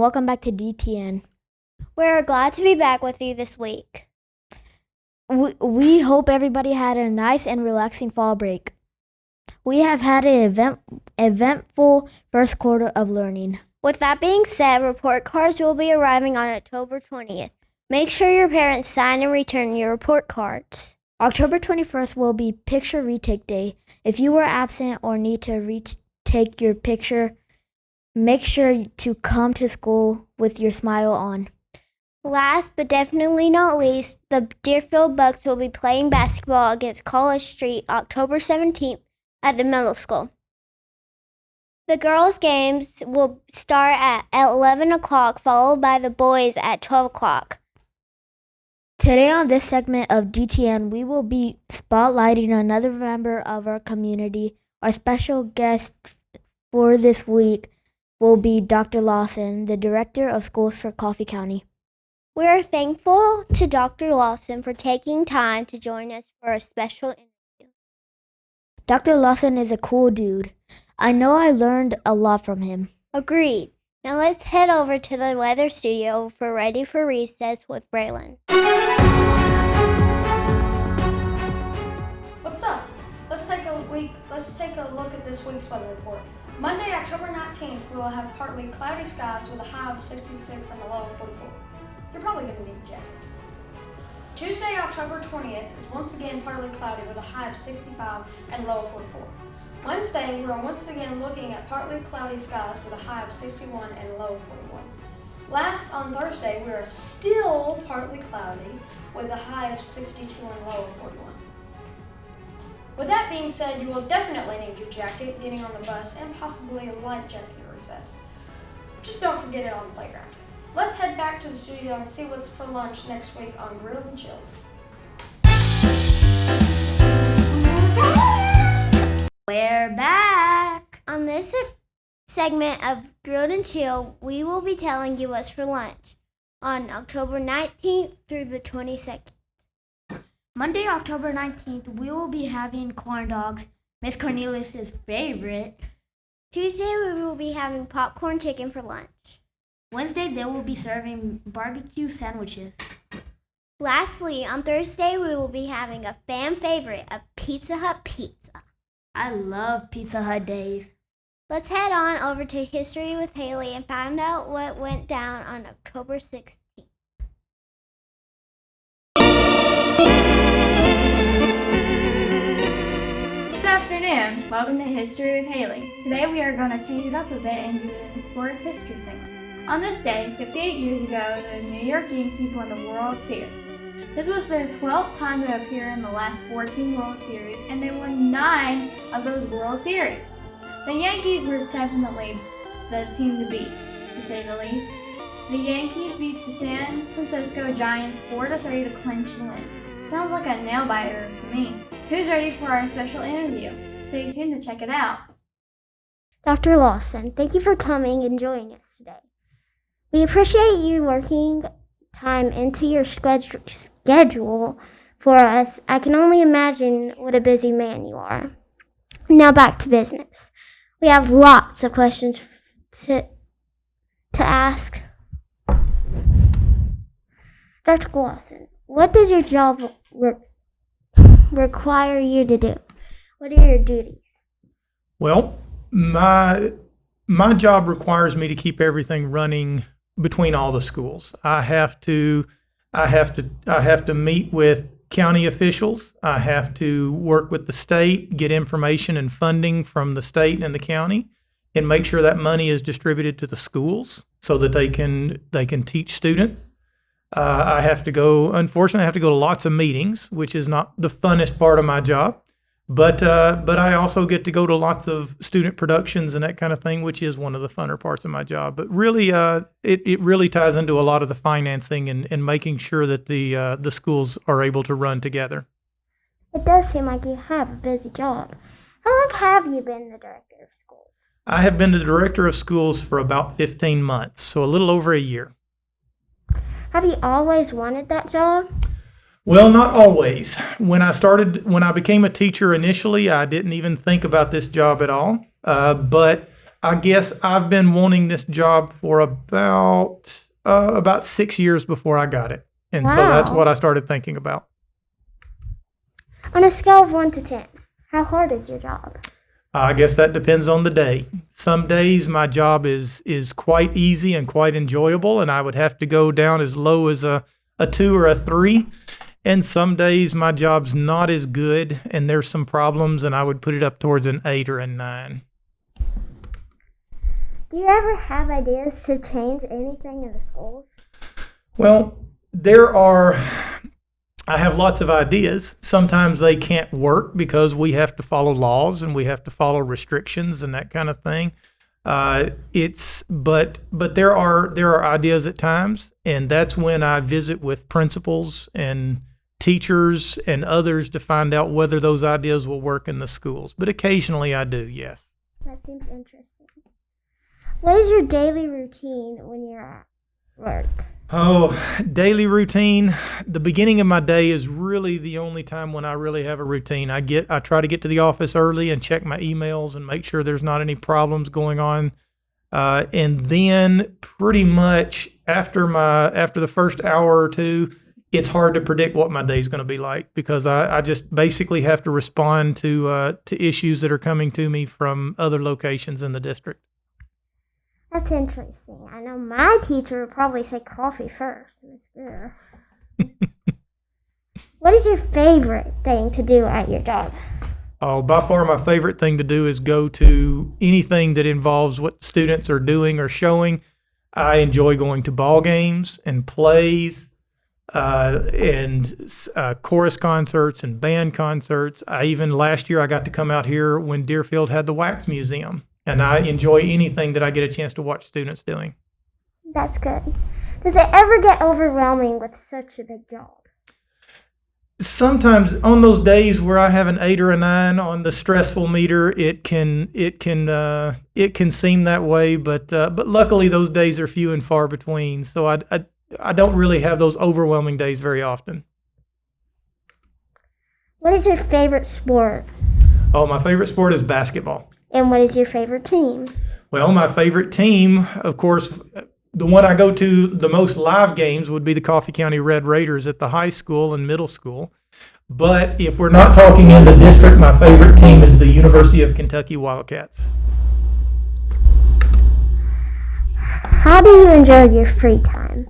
welcome back to DTN. We're glad to be back with you this week. We hope everybody had a nice and relaxing fall break. We have had an eventful first quarter of learning. With that being said, report cards will be arriving on October 20th. Make sure your parents sign and return your report cards. October 21st will be Picture Retake Day. If you were absent or need to retake your picture, make sure to come to school with your smile on. Last but definitely not least, the Deerfield Bucks will be playing basketball against College Street October 17th at the middle school. The girls' games will start at 11 o'clock, followed by the boys at 12 o'clock. Today on this segment of DTN, we will be spotlighting another member of our community. Our special guest for this week will be Dr. Lawson, the Director of Schools for Coffee County. We are thankful to Dr. Lawson for taking time to join us for a special interview. Dr. Lawson is a cool dude. I know I learned a lot from him. Agreed. Now let's head over to the weather studio for Ready for Recess with Braylon. What's up? Let's take a look at this week's weather report. Monday, October 19th, we will have partly cloudy skies with a high of 66 and a low of 44. You're probably going to need a jacket. Tuesday, October 20th is once again partly cloudy with a high of 65 and a low of 44. Wednesday, we are once again looking at partly cloudy skies with a high of 61 and a low of 41. Last, on Thursday, we are still partly cloudy with a high of 62 and a low of 41. With that being said, you will definitely need your jacket getting on the bus and possibly a light jacket at recess. Just don't forget it on the playground. Let's head back to the studio and see what's for lunch next week on Grilled and Chilled. We're back! On this segment of Grilled and Chilled, we will be telling you what's for lunch on October 19th through the 22nd. Monday, October 19th, we will be having corn dogs, Miss Cornelius' favorite. Tuesday, we will be having popcorn chicken for lunch. Wednesday, they will be serving barbecue sandwiches. Lastly, on Thursday, we will be having a fan favorite of Pizza Hut pizza. I love Pizza Hut days. Let's head on over to History with Haley and find out what went down on October 16th. Good afternoon. Welcome to History with Haley. Today we are going to change it up a bit and do the sports history segment. On this day, 58 years ago, the New York Yankees won the World Series. This was their 12th time to appear in the last 14 World Series, and they won 9 of those World Series. The Yankees were definitely the team to beat, to say the least. The Yankees beat the San Francisco Giants 4-3 to clinch the win. Sounds like a nail-biter to me. Who's ready for our special interview? Stay tuned to check it out. Dr. Lawson, thank you for coming and joining us today. We appreciate you working time into your schedule for us. I can only imagine what a busy man you are. Now back to business. We have lots of questions to ask. Dr. Lawson, what does your job require you to do? What are your duties? Well, my job requires me to keep everything running between all the schools. I have to meet with county officials. I have to work with the state, get information and funding from the state and the county, and make sure that money is distributed to the schools so that they can teach students. Unfortunately, I have to go to lots of meetings, which is not the funnest part of my job. But I also get to go to lots of student productions and that kind of thing, which is one of the funner parts of my job. But really, it really ties into a lot of the financing and making sure that the schools are able to run together. It does seem like you have a busy job. How long have you been the director of schools? I have been the director of schools for about 15 months, so a little over a year. Have you always wanted that job? Well, not always. When I became a teacher initially, I didn't even think about this job at all. But I guess I've been wanting this job for about 6 years before I got it. And so that's Wow. what I started thinking about. On a scale of 1 to 10, how hard is your job? I guess that depends on the day. Some days my job is quite easy and quite enjoyable, and I would have to go down as low as a 2 or a 3. And some days my job's not as good, and there's some problems, and I would put it up towards an 8 or a 9. Do you ever have ideas to change anything in the schools? Well, I have lots of ideas. Sometimes they can't work because we have to follow laws and we have to follow restrictions and that kind of thing. But there are ideas at times, and that's when I visit with principals and teachers and others to find out whether those ideas will work in the schools. But occasionally I do, yes. That seems interesting. What is your daily routine when you're at work? Oh, daily routine. The beginning of my day is really the only time when I really have a routine. I try to get to the office early and check my emails and make sure there's not any problems going on. And then pretty much after the first hour or two, it's hard to predict what my day is going to be like because I just basically have to respond to issues that are coming to me from other locations in the district. That's interesting. I know my teacher would probably say coffee first. What is your favorite thing to do at your job? Oh, by far my favorite thing to do is go to anything that involves what students are doing or showing. I enjoy going to ball games and plays and chorus concerts and band concerts. Last year I got to come out here when Deerfield had the Wax Museum. And I enjoy anything that I get a chance to watch students doing. That's good. Does it ever get overwhelming with such a big job? Sometimes on those days where I have an 8 or a 9 on the stressful meter, it can seem that way. But luckily those days are few and far between. So I don't really have those overwhelming days very often. What is your favorite sport? Oh, my favorite sport is basketball. And what is your favorite team? Well, my favorite team, of course, the one I go to the most live games would be the Coffee County Red Raiders at the high school and middle school. But if we're not talking in the district, my favorite team is the University of Kentucky Wildcats. How do you enjoy your free time?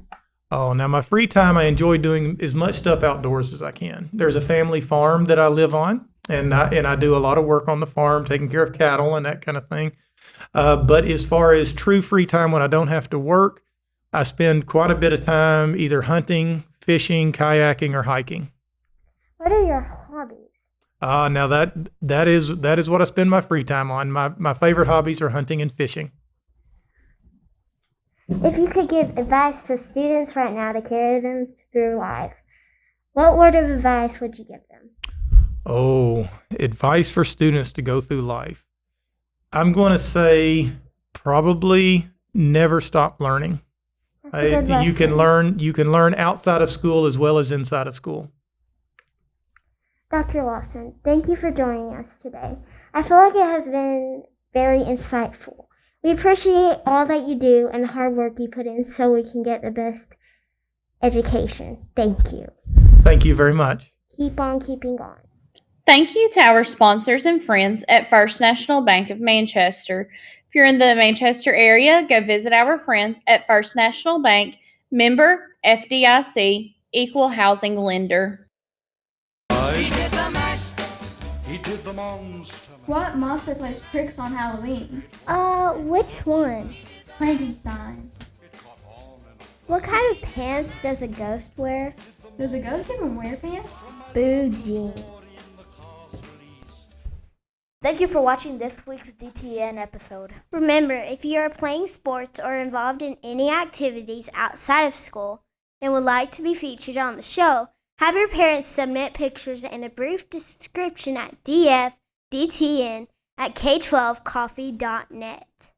Oh, now my free time, I enjoy doing as much stuff outdoors as I can. There's a family farm that I live on. And I do a lot of work on the farm, taking care of cattle and that kind of thing. But as far as true free time when I don't have to work, I spend quite a bit of time either hunting, fishing, kayaking, or hiking. What are your hobbies? Now that is what I spend my free time on. My favorite hobbies are hunting and fishing. If you could give advice to students right now to carry them through life, what word of advice would you give them? Oh, advice for students to go through life. I'm going to say probably never stop learning. You can learn outside of school as well as inside of school. Dr. Lawson, thank you for joining us today. I feel like it has been very insightful. We appreciate all that you do and the hard work you put in so we can get the best education. Thank you. Thank you very much. Keep on keeping on. Thank you to our sponsors and friends at First National Bank of Manchester. If you're in the Manchester area, go visit our friends at First National Bank, member FDIC, equal housing lender. What monster plays tricks on Halloween? Which one? Frankenstein. What kind of pants does a ghost wear? Does a ghost even wear pants? Bougie. Thank you for watching this week's DTN episode. Remember, if you are playing sports or involved in any activities outside of school and would like to be featured on the show, have your parents submit pictures and a brief description at dfdtn@k12coffee.net.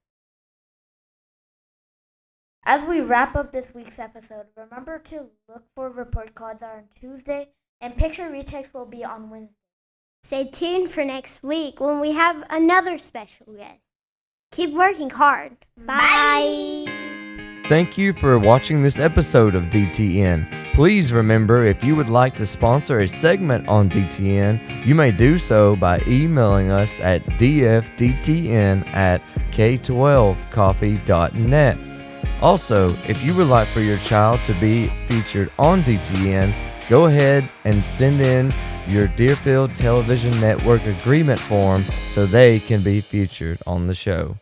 As we wrap up this week's episode, remember to look for report cards on Tuesday and picture retakes will be on Wednesday. Stay tuned for next week when we have another special guest. Keep working hard. Bye. Thank you for watching this episode of DTN. Please remember, if you would like to sponsor a segment on DTN, you may do so by emailing us at dfdtn@k12coffee.net. Also, if you would like for your child to be featured on DTN, go ahead and send in your Deerfield Television Network agreement form so they can be featured on the show.